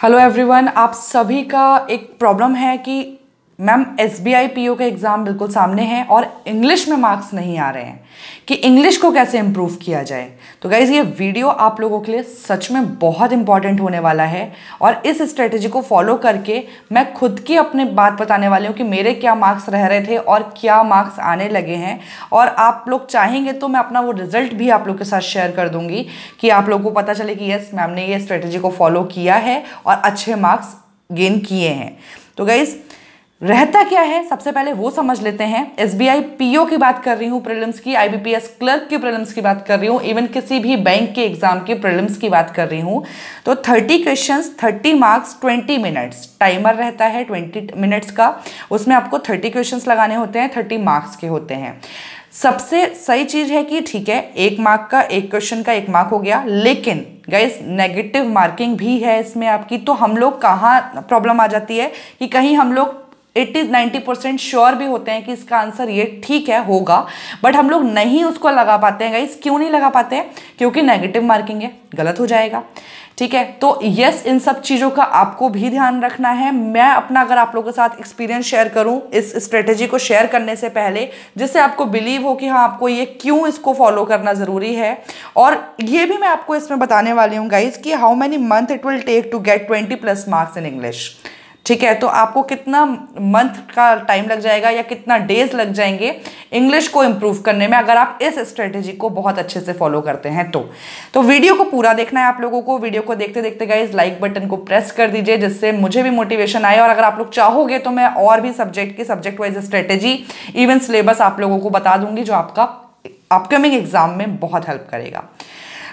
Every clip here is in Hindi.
हेलो एवरीवन, आप सभी का एक प्रॉब्लम है कि मैम एसबीआई पीओ का एग्ज़ाम बिल्कुल सामने है और इंग्लिश में मार्क्स नहीं आ रहे हैं कि इंग्लिश को कैसे इम्प्रूव किया जाए। तो गाइज़ ये वीडियो आप लोगों के लिए सच में बहुत इंपॉर्टेंट होने वाला है और इस स्ट्रेटेजी को फॉलो करके मैं खुद की अपनी बात बताने वाली हूँ कि मेरे क्या मार्क्स रह रहे थे और क्या मार्क्स आने लगे हैं। और आप लोग चाहेंगे तो मैं अपना वो रिजल्ट भी आप लोग के साथ शेयर कर दूंगी कि आप लोगों को पता चले कि यस मैम ने ये स्ट्रेटेजी को फॉलो किया है और अच्छे मार्क्स गेन किए हैं। तो गाइज़ रहता क्या है, सबसे पहले वो समझ लेते हैं। एसबीआई पीओ की बात कर रही हूँ प्रीलिम्स की, आईबीपीएस क्लर्क की प्रीलिम्स की बात कर रही हूँ, इवन किसी भी बैंक के एग्जाम के प्रीलिम्स की बात कर रही हूँ। तो 30 क्वेश्चंस 30 मार्क्स 20 मिनट्स टाइमर रहता है 20 मिनट्स का। उसमें आपको 30 क्वेश्चंस लगाने होते हैं, 30 मार्क्स के होते हैं। सबसे सही चीज़ है कि ठीक है, 1 मार्क का 1 क्वेश्चन का 1 मार्क हो गया, लेकिन गाइस नेगेटिव मार्किंग भी है इसमें आपकी। तो हम लोग कहाँ प्रॉब्लम आ जाती है कि कहीं हम लोग 80-90% श्योर भी होते हैं कि इसका आंसर ये ठीक है होगा, बट हम लोग नहीं उसको लगा पाते हैं। गाइस क्यों नहीं लगा पाते हैं? क्योंकि नेगेटिव मार्किंग है, गलत हो जाएगा। ठीक है, तो यस इन सब चीज़ों का आपको भी ध्यान रखना है। मैं अपना अगर आप लोगों के साथ एक्सपीरियंस शेयर करूं इस स्ट्रेटेजी को शेयर करने से पहले, जिससे आपको बिलीव हो कि हाँ आपको ये क्यों इसको फॉलो करना ज़रूरी है। और ये भी मैं आपको इसमें बताने वाली हूँ गाइज कि how many month it will take to get 20+ marks in English. ठीक है, तो आपको कितना मंथ का टाइम लग जाएगा या कितना डेज लग जाएंगे इंग्लिश को इम्प्रूव करने में, अगर आप इस स्ट्रेटेजी को बहुत अच्छे से फॉलो करते हैं तो वीडियो को पूरा देखना है आप लोगों को। वीडियो को देखते देखते गाइस लाइक बटन को प्रेस कर दीजिए, जिससे मुझे भी मोटिवेशन आए। और अगर आप लोग चाहोगे तो मैं और भी subject wise strategy even syllabus आप लोगों को बता दूंगी, जो आपका अपकमिंग एग्जाम में बहुत हेल्प करेगा।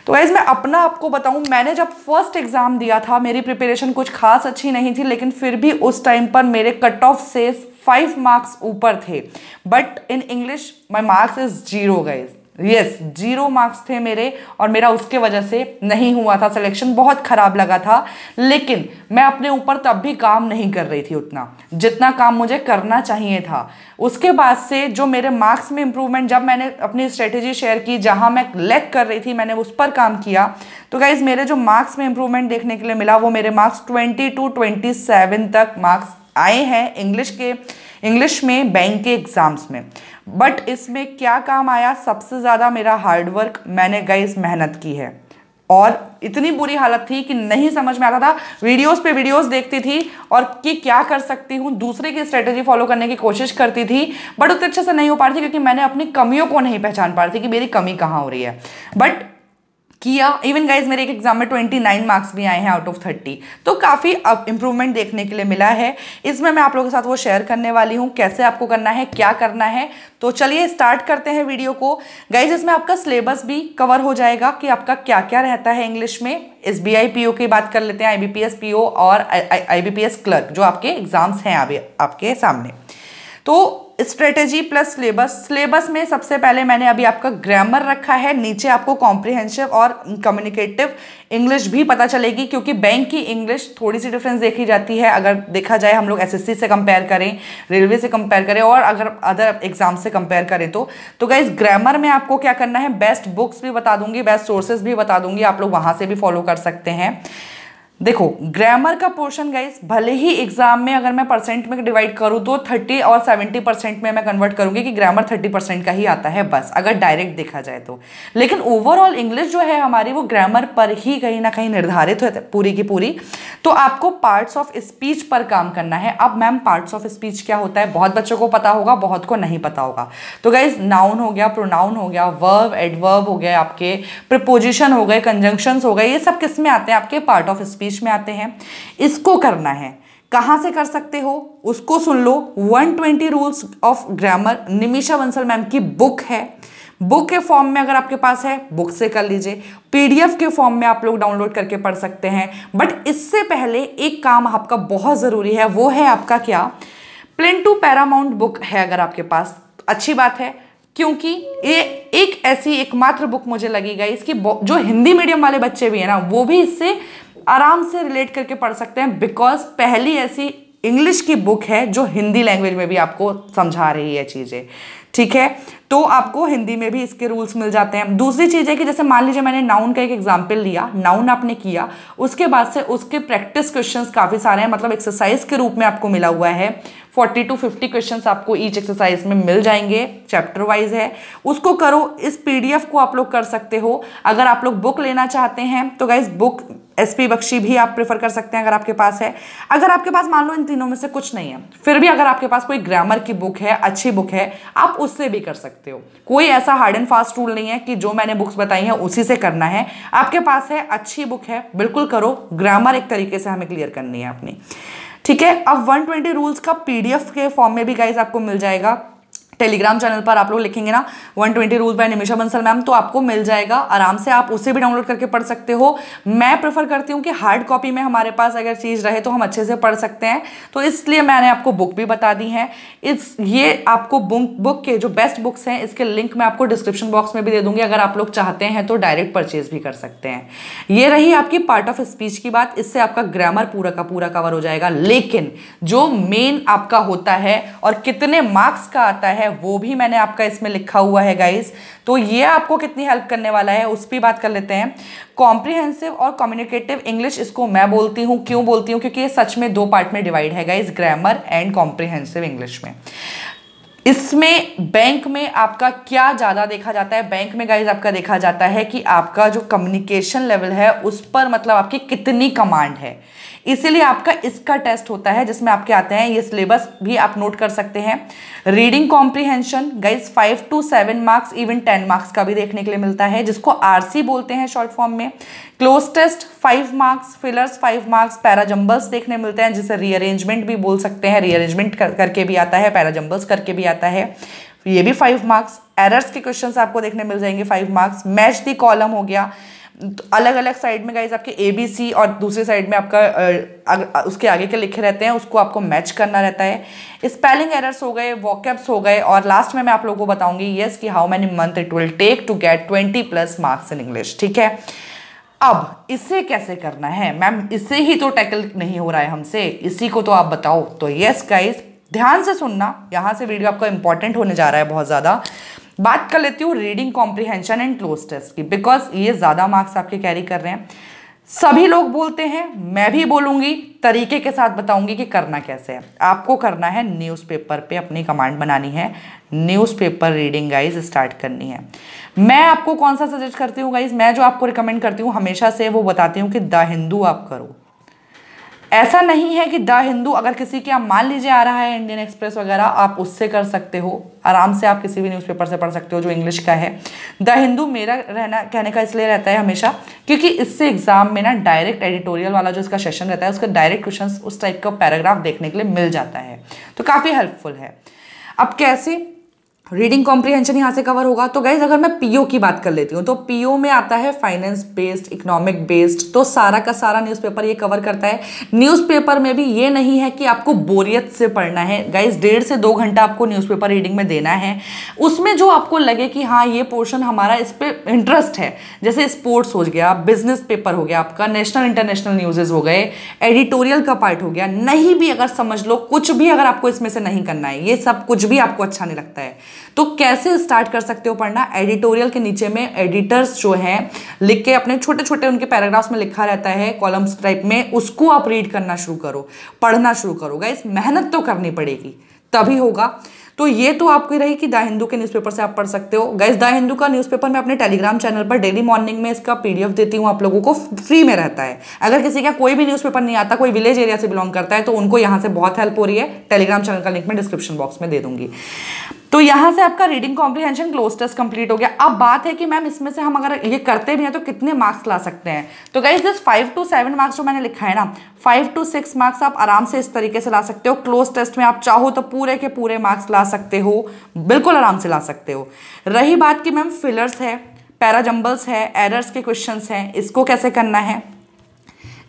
तो गाइस मैं अपना आपको बताऊं, मैंने जब फर्स्ट एग्जाम दिया था मेरी प्रिपरेशन कुछ खास अच्छी नहीं थी, लेकिन फिर भी उस टाइम पर मेरे कट ऑफ से 5 मार्क्स ऊपर थे। But in English my marks is 0 guys. Yes 0 marks थे मेरे, और मेरा उसके वजह से नहीं हुआ था सिलेक्शन, बहुत खराब लगा था। लेकिन मैं अपने ऊपर तब भी काम नहीं कर रही थी उतना जितना काम मुझे करना चाहिए था। उसके बाद से जो मेरे मार्क्स में इंप्रूवमेंट, जब मैंने अपनी स्ट्रेटेजी शेयर की जहां मैं लैग कर रही थी, मैंने उस पर काम किया, तो गाइज मेरे जो मार्क्स में इंप्रूवमेंट देखने के लिए मिला वो मेरे मार्क्स 22-27 तक मार्क्स आए हैं इंग्लिश में बैंक के एग्जाम्स में। बट इसमें क्या काम आया, सबसे ज़्यादा मेरा हार्डवर्क, मैंने गाइस मेहनत की है। और इतनी बुरी हालत थी कि नहीं समझ में आता था, वीडियोस पे वीडियोस देखती थी और कि क्या कर सकती हूँ, दूसरे की स्ट्रेटेजी फॉलो करने की कोशिश करती थी, बट उतने अच्छे से नहीं हो पा रही थी क्योंकि मैंने अपनी कमियों को नहीं पहचान पा रही थी कि मेरी कमी कहाँ हो रही है। बट किया। इवन गाइज मेरे एक एग्जाम में 29 मार्क्स भी आए हैं आउट ऑफ 30, तो काफ़ी इंप्रूवमेंट देखने के लिए मिला है। इसमें मैं आप लोगों के साथ वो शेयर करने वाली हूँ, कैसे आपको करना है, क्या करना है। तो चलिए स्टार्ट करते हैं वीडियो को। गाइज इसमें आपका सिलेबस भी कवर हो जाएगा कि आपका क्या क्या रहता है इंग्लिश में। एसबीआई पीओ की बात कर लेते हैं, आईबीपीएस पीओ और आईबीपीएस क्लर्क, जो आपके एग्जाम्स हैं अभी आपके सामने। तो स्ट्रेटेजी प्लस सिलेबस में सबसे पहले मैंने अभी आपका ग्रामर रखा है, नीचे आपको कॉम्प्रिहेंसिव और कम्युनिकेटिव इंग्लिश भी पता चलेगी, क्योंकि बैंक की इंग्लिश थोड़ी सी डिफरेंस देखी जाती है। अगर देखा जाए हम लोग एसएससी से कंपेयर करें, रेलवे से कंपेयर करें और अगर अदर एग्जाम से कंपेयर करें तो गाइस ग्रामर में आपको क्या करना है, बेस्ट बुक्स भी बता दूंगी, बेस्ट सोर्सेज भी बता दूंगी, आप लोग वहां से भी फॉलो कर सकते हैं। देखो ग्रामर का पोर्शन गाइस, भले ही एग्जाम में अगर मैं परसेंट में डिवाइड करूँ तो 30 और 70% में मैं कन्वर्ट करूंगी कि ग्रामर 30% का ही आता है बस, अगर डायरेक्ट देखा जाए तो। लेकिन ओवरऑल इंग्लिश जो है हमारी वो ग्रामर पर ही कहीं ना कहीं निर्धारित है पूरी की पूरी। तो आपको पार्ट्स ऑफ स्पीच पर काम करना है। अब मैम पार्ट्स ऑफ स्पीच क्या होता है, बहुत बच्चों को पता होगा, बहुत को नहीं पता होगा। तो गाइज नाउन हो गया, प्रोनाउन हो गया, वर्ब एडवर्ब हो गया, आपके प्रीपोजिशन हो गए, कंजंक्शंस हो गए, ये सब किस में आते हैं, आपके पार्ट ऑफ स्पीच में आते हैं। इसको करना है, कहां से कर सकते हो उसको सुन लो। 120 rules of grammar Nimisha Bansal ma'am की बुक है, बुक के फॉर्म में अगर आपके पास है बुक से कर लीजिए, पीडीएफ के फॉर्म में आप लोग डाउनलोड करके पढ़ सकते हैं। बट इससे पहले एक काम आपका बहुत जरूरी है, वो है आपका क्या, प्लेन टू पैरामाउंट बुक है अगर आपके पास, अच्छी बात है, क्योंकि ये एक ऐसी एकमात्र बुक मुझे लगी गई इसकी, जो हिंदी मीडियम वाले बच्चे भी है ना वो भी इससे आराम से रिलेट करके पढ़ सकते हैं, बिकॉज पहली ऐसी इंग्लिश की बुक है जो हिंदी लैंग्वेज में भी आपको समझा रही है चीज़ें, ठीक है। तो आपको हिंदी में भी इसके रूल्स मिल जाते हैं। दूसरी चीज़ है कि जैसे मान लीजिए मैंने नाउन का एक एग्जाम्पल लिया, नाउन आपने किया, उसके बाद से उसके प्रैक्टिस क्वेश्चंस काफ़ी सारे हैं, मतलब एक्सरसाइज के रूप में आपको मिला हुआ है। 40 to 50 क्वेश्चंस आपको ईच एक्सरसाइज में मिल जाएंगे, चैप्टर वाइज है, उसको करो। इस पीडीएफ को आप लोग कर सकते हो। अगर आप लोग बुक लेना चाहते हैं तो गाइज बुक एसपी बख्शी भी आप प्रेफर कर सकते हैं अगर आपके पास है। अगर आपके पास मान लो इन तीनों में से कुछ नहीं है, फिर भी अगर आपके पास कोई ग्रामर की बुक है, अच्छी बुक है, आप उससे भी कर सकते हो। कोई ऐसा हार्ड एंड फास्ट रूल नहीं है कि जो मैंने बुक्स बताई हैं उसी से करना है। आपके पास है, अच्छी बुक है, बिल्कुल करो। ग्रामर एक तरीके से हमें क्लियर करनी है अपनी, ठीक है। अब 120 रूल्स का पीडीएफ के फॉर्म में भी गाइज आपको मिल जाएगा। टेलीग्राम चैनल पर आप लोग लिखेंगे ना 120 rule by Nimisha Bansal ma'am, तो आपको मिल जाएगा आराम से, आप उसे भी डाउनलोड करके पढ़ सकते हो। मैं प्रेफर करती हूँ कि हार्ड कॉपी में हमारे पास अगर चीज़ रहे तो हम अच्छे से पढ़ सकते हैं, तो इसलिए मैंने आपको बुक भी बता दी है। ये आपको बुक के जो बेस्ट बुक्स हैं इसके लिंक मैं आपको डिस्क्रिप्शन बॉक्स में भी दे दूंगी, अगर आप लोग चाहते हैं तो डायरेक्ट परचेज भी कर सकते हैं। ये रही आपकी पार्ट ऑफ स्पीच की बात, इससे आपका ग्रामर पूरा का पूरा कवर हो जाएगा। लेकिन जो मेन आपका होता है और कितने मार्क्स का आता है वो भी मैंने आपका इसमें लिखा हुआ है गाइज, तो ये आपको कितनी हेल्प करने वाला है उस पर बात कर लेते हैं। कॉम्प्रिहेंसिव और कम्युनिकेटिव इंग्लिश इसको मैं बोलती हूँ, क्यों बोलती हूँ, क्योंकि ये सच में 2 पार्ट में डिवाइड है guys, grammar and comprehensive English में। इसमें बैंक में आपका क्या ज़्यादा देखा जाता है, बैंक में गाइज आपका देखा जाता है कि आपका जो कम्युनिकेशन लेवल है उस पर मतलब आपकी कितनी कमांड है, इसीलिए आपका इसका टेस्ट होता है जिसमें आपके आते हैं, ये सिलेबस भी आप नोट कर सकते हैं। Reading comprehension guys 5 to 7 marks, even 10 marks का भी देखने के लिए मिलता है, जिसको आरसी बोलते हैं शॉर्ट फॉर्म में। Cloze test 5 marks, fillers 5 marks, parajumbles देखने मिलते हैं जिसे रीअरेंजमेंट भी बोल सकते हैं, रीअरेंजमेंट करके भी आता है, पैराजम्बल्स करके भी आता है, ये भी 5 मार्क्स। एरर्स के क्वेश्चंस आपको देखने मिल जाएंगे 5 मार्क्स। मैच दी कॉलम हो गया, अलग अलग साइड में गाइज आपके ABC और दूसरी साइड में आपका उसके आगे के लिखे रहते हैं, उसको आपको मैच करना रहता है। स्पेलिंग एरर्स हो गए, वोकैब्स हो गए, और लास्ट में मैं आप लोगों को बताऊंगी यस कि how many month it will take to get 20+ marks in English, ठीक है। अब इसे कैसे करना है मैम, इसे ही तो टैकल नहीं हो रहा है हमसे, इसी को तो आप बताओ। तो यस गाइज ध्यान से सुनना, यहाँ से वीडियो आपका इंपॉर्टेंट होने जा रहा है बहुत ज़्यादा। बात कर लेती हूँ reading comprehension and cloze test की, बिकॉज ये ज़्यादा मार्क्स आपके कैरी कर रहे हैं। सभी लोग बोलते हैं, मैं भी बोलूँगी, तरीके के साथ बताऊंगी कि करना कैसे है। आपको करना है न्यूज़पेपर पे अपनी कमांड बनानी है, न्यूज़पेपर रीडिंग गाइज स्टार्ट करनी है। मैं आपको कौन सा सजेस्ट करती हूँ गाइज, मैं जो आपको रिकमेंड करती हूँ हमेशा से वो बताती हूँ कि द हिंदू आप करो। ऐसा नहीं है कि द हिंदू अगर किसी के आप मान लीजिए आ रहा है इंडियन एक्सप्रेस वगैरह, आप उससे कर सकते हो, आराम से आप किसी भी न्यूज़पेपर से पढ़ सकते हो जो इंग्लिश का है। द हिंदू मेरा कहने का इसलिए रहता है हमेशा क्योंकि इससे एग्जाम में ना डायरेक्ट एडिटोरियल वाला जो इसका सेशन रहता है उसका डायरेक्ट क्वेश्चन उस टाइप का पैराग्राफ देखने के लिए मिल जाता है, तो काफ़ी हेल्पफुल है। अब कैसे रीडिंग कॉम्प्रिहेंशन यहाँ से कवर होगा, तो गाइज अगर मैं पीओ की बात कर लेती हूँ तो पीओ में आता है फाइनेंस बेस्ड, इकोनॉमिक बेस्ड, तो सारा का सारा न्यूज़पेपर ये कवर करता है। न्यूज़पेपर में भी ये नहीं है कि आपको बोरियत से पढ़ना है गाइज, 1.5 से 2 घंटा आपको न्यूज़पेपर रीडिंग में देना है। उसमें जो आपको लगे कि हाँ ये पोर्शन हमारा इस पर इंटरेस्ट है, जैसे स्पोर्ट्स हो गया, बिजनेस पेपर हो गया आपका, नेशनल इंटरनेशनल न्यूज़ेज हो गए, एडिटोरियल का पार्ट हो गया, नहीं भी अगर समझ लो कुछ भी अगर आपको इसमें से नहीं करना है, ये सब कुछ भी आपको अच्छा नहीं लगता है, तो कैसे स्टार्ट कर सकते हो पढ़ना। एडिटोरियल के नीचे में एडिटर्स जो हैं लिख के अपने छोटे छोटे उनके पैराग्राफ्स में लिखा रहता है कॉलम्स टाइप में, उसको आप रीड करना शुरू करो, पढ़ना शुरू करो। गाइस मेहनत तो करनी पड़ेगी तभी होगा। तो ये तो आपकी रही कि द हिंदू के न्यूज़पेपर से आप पढ़ सकते हो। गाइस द हिंदू का न्यूज़पेपर मैं अपने टेलीग्राम चैनल पर डेली मॉर्निंग में इसका पीडीएफ देती हूँ, आप लोगों को फ्री में रहता है। अगर किसी का कोई भी न्यूज़पेपर नहीं आता, कोई विलेज एरिया से बिलोंग करता है, तो उनको यहाँ से बहुत हेल्प हो रही है। टेलीग्राम चैनल का लिंक मैं डिस्क्रिप्शन बॉक्स में दे दूंगी। तो यहाँ से आपका reading comprehension cloze test complete हो गया। अब बात है कि मैम इसमें से हम अगर ये करते भी हैं तो कितने मार्क्स ला सकते हैं। तो गाइस जस्ट 5 to 7 मार्क्स जो मैंने लिखा है ना, 5 to 6 मार्क्स आप आराम से इस तरीके से ला सकते हो। क्लोज टेस्ट में आप चाहो तो पूरे के पूरे मार्क्स ला सकते हो, बिल्कुल आराम से ला सकते हो। रही बात कि मैम फिलर्स है, पैराजम्बल्स है, एरर्स के क्वेश्चंस हैं, इसको कैसे करना है।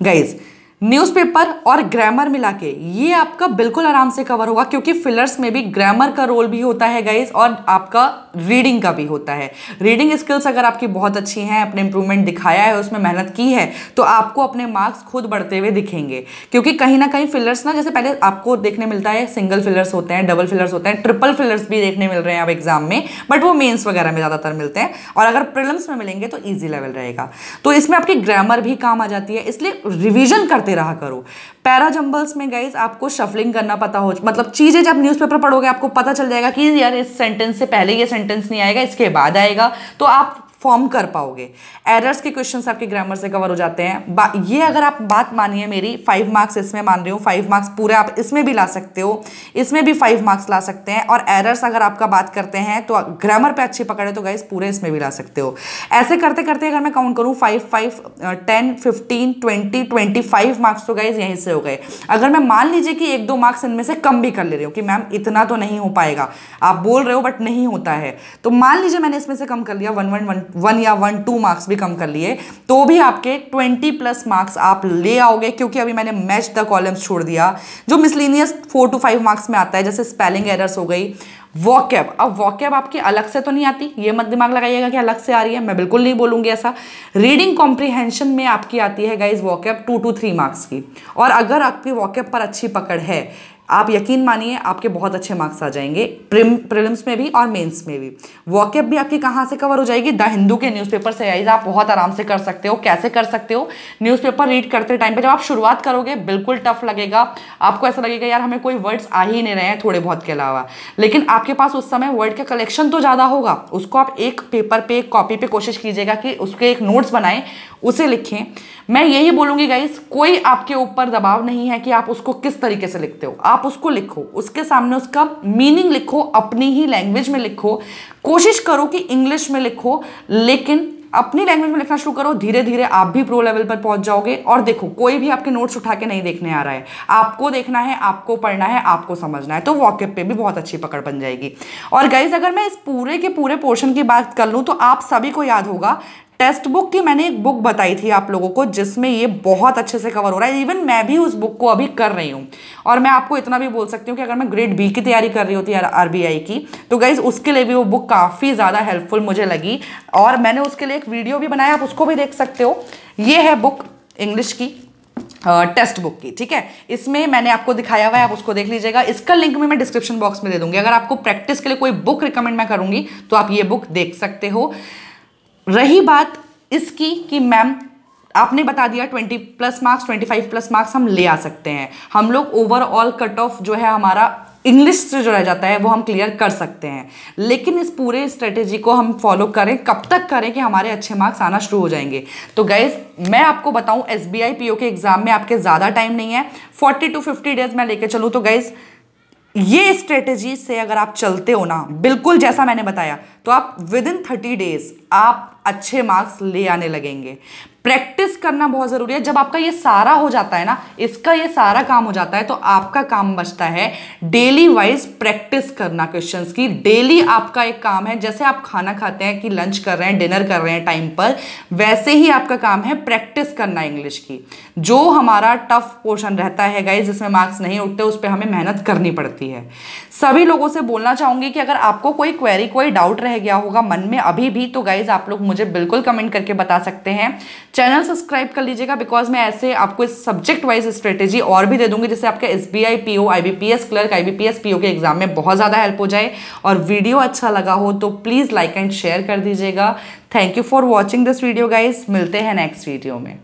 गाइज न्यूज़पेपर और ग्रामर मिला के ये आपका बिल्कुल आराम से कवर होगा, क्योंकि फिलर्स में भी ग्रामर का रोल भी होता है गाइस और आपका रीडिंग का भी होता है। रीडिंग स्किल्स अगर आपकी बहुत अच्छी हैं, अपने इंप्रूवमेंट दिखाया है, उसमें मेहनत की है, तो आपको अपने मार्क्स खुद बढ़ते हुए दिखेंगे। क्योंकि कहीं ना कहीं फिलर्स ना, जैसे पहले आपको देखने मिलता है सिंगल फिलर्स होते हैं, डबल फिलर्स होते हैं, ट्रिपल फिलर्स भी देखने मिल रहे हैं अब एग्जाम में, बट वो मेंस वगैरह में ज़्यादातर मिलते हैं, और अगर प्रीलिम्स में मिलेंगे तो ईजी लेवल रहेगा। तो इसमें आपकी ग्रामर भी काम आ जाती है, इसलिए रिविजन करते रहा करो। पैरा जंबल्स में गाइज आपको शफलिंग करना पता हो, मतलब चीजें जब न्यूज़पेपर पढ़ोगे आपको पता चल जाएगा कि यार इस सेंटेंस से पहले ये सेंटेंस नहीं आएगा, इसके बाद आएगा, तो आप फॉर्म कर पाओगे। एरर्स के क्वेश्चंस आपके ग्रामर से कवर हो जाते हैं। ये अगर आप बात मानिए मेरी, 5 मार्क्स इसमें मान रही हूँ, 5 मार्क्स पूरे आप इसमें भी ला सकते हो, इसमें भी 5 मार्क्स ला सकते हैं। और एरर्स अगर आपका बात करते हैं तो ग्रामर पे अच्छी पकड़े तो गाइस पूरे इसमें भी ला सकते हो। ऐसे करते करते अगर मैं काउंट करूँ 5, 5, 10, 15, 20, 25 मार्क्स तो गाइस यहीं से हो गए। अगर मैं मान लीजिए कि 1-2 मार्क्स इनमें से कम भी कर ले रही हूँ कि मैम इतना तो नहीं हो पाएगा, आप बोल रहे हो बट नहीं होता है, तो मान लीजिए मैंने इसमें से कम कर लिया 1 या 1-2 मार्क्स भी कम कर लिए, तो भी आपके 20+ मार्क्स आप ले आओगे। क्योंकि अभी मैंने मैच द कॉलम्स छोड़ दिया, जो मिसलिनियस 4 to 5 मार्क्स में आता है, जैसे स्पेलिंग एरर्स हो गई, वॉकैब। अब वॉकैब आपकी अलग से तो नहीं आती, ये मत दिमाग लगाइएगा कि अलग से आ रही है, मैं बिल्कुल नहीं बोलूंगी ऐसा। रीडिंग कॉम्प्रिहेंशन में आपकी आती है गाइज वॉकैब 2 to 3 मार्क्स की, और अगर आपकी वॉकैब पर अच्छी पकड़ है, आप यकीन मानिए आपके बहुत अच्छे मार्क्स आ जाएंगे प्रीलिम्स में भी और मेंस में भी। वॉकैब भी आपकी कहाँ से कवर हो जाएगी? द हिंदू के न्यूज़पेपर से गाइस आप बहुत आराम से कर सकते हो। कैसे कर सकते हो? न्यूज़पेपर रीड करते टाइम पे जब आप शुरुआत करोगे बिल्कुल टफ लगेगा, आपको ऐसा लगेगा यार हमें कोई वर्ड्स आ ही नहीं रहे हैं थोड़े बहुत के अलावा, लेकिन आपके पास उस समय वर्ड का कलेक्शन तो ज़्यादा होगा। उसको आप एक पेपर पे, एक कॉपी पे कोशिश कीजिएगा कि उसके एक नोट्स बनाएं, उसे लिखें। मैं यही बोलूंगी गाइस, कोई आपके ऊपर दबाव नहीं है कि आप उसको किस तरीके से लिखते हो, आप उसको लिखो, उसके सामने उसका मीनिंग लिखो, अपनी ही लैंग्वेज में लिखो। कोशिश करो कि इंग्लिश में लिखो, लेकिन अपनी लैंग्वेज में लिखना शुरू करो, धीरे धीरे आप भी प्रो लेवल पर पहुंच जाओगे। और देखो, कोई भी आपके नोट्स उठा के नहीं देखने आ रहा है, आपको देखना है, आपको पढ़ना है, आपको समझना है, तो वॉकअप पे भी बहुत अच्छी पकड़ बन जाएगी। और गाइज अगर मैं इस पूरे के पूरे पोर्शन की बात कर लूँ तो आप सभी को याद होगा टेक्स्ट बुक की मैंने एक बुक बताई थी आप लोगों को, जिसमें ये बहुत अच्छे से कवर हो रहा है। इवन मैं भी उस बुक को अभी कर रही हूँ, और मैं आपको इतना भी बोल सकती हूँ कि अगर मैं ग्रेड बी की तैयारी कर रही होती है आरबीआई की, तो गाइज उसके लिए भी वो बुक काफ़ी ज़्यादा हेल्पफुल मुझे लगी, और मैंने उसके लिए एक वीडियो भी बनाया, आप उसको भी देख सकते हो। ये है बुक इंग्लिश की, टेक्स्ट बुक की, ठीक है। इसमें मैंने आपको दिखाया हुआ है, आप उसको देख लीजिएगा। इसका लिंक भी मैं डिस्क्रिप्शन बॉक्स में दे दूंगी। अगर आपको प्रैक्टिस के लिए कोई बुक रिकमेंड मैं करूंगी तो आप ये बुक देख सकते हो। रही बात इसकी कि मैम आपने बता दिया 20+ मार्क्स, 25+ मार्क्स हम ले आ सकते हैं, हम लोग ओवरऑल कट ऑफ जो है हमारा इंग्लिश से जो रह जाता है वो हम क्लियर कर सकते हैं। लेकिन इस पूरे स्ट्रेटेजी को हम फॉलो करें, कब तक करें कि हमारे अच्छे मार्क्स आना शुरू हो जाएंगे? तो गाइज मैं आपको बताऊं, एसबीआई पीओ के एग्जाम में आपके ज़्यादा टाइम नहीं है, 40 to 50 डेज मैं लेके चलूँ तो गाइज ये स्ट्रेटेजी से अगर आप चलते हो ना, बिल्कुल जैसा मैंने बताया, तो आप विदिन 30 डेज आप अच्छे मार्क्स ले आने लगेंगे। प्रैक्टिस करना बहुत ज़रूरी है। जब आपका ये सारा हो जाता है ना, इसका ये सारा काम हो जाता है, तो आपका काम बचता है डेली वाइज प्रैक्टिस करना क्वेश्चंस की। डेली आपका एक काम है, जैसे आप खाना खाते हैं कि लंच कर रहे हैं, डिनर कर रहे हैं टाइम पर, वैसे ही आपका काम है प्रैक्टिस करना इंग्लिश की। जो हमारा टफ पोर्शन रहता है गाइज, जिसमें मार्क्स नहीं उठते, उस पर हमें मेहनत करनी पड़ती है। सभी लोगों से बोलना चाहूँगी कि अगर आपको कोई क्वेरी, कोई डाउट रह गया होगा मन में अभी भी, तो गाइज आप लोग मुझे बिल्कुल कमेंट करके बता सकते हैं। चैनल सब्सक्राइब कर लीजिएगा, बिकॉज मैं ऐसे आपको इस सब्जेक्ट वाइज स्ट्रेटेजी और भी दे दूंगी, जिससे आपके SBI PO, IBPS clerk, IBPS PO के एग्जाम में बहुत ज़्यादा हेल्प हो जाए। और वीडियो अच्छा लगा हो तो प्लीज़ लाइक एंड शेयर कर दीजिएगा। Thank you for watching this video guys, मिलते हैं नेक्स्ट वीडियो में।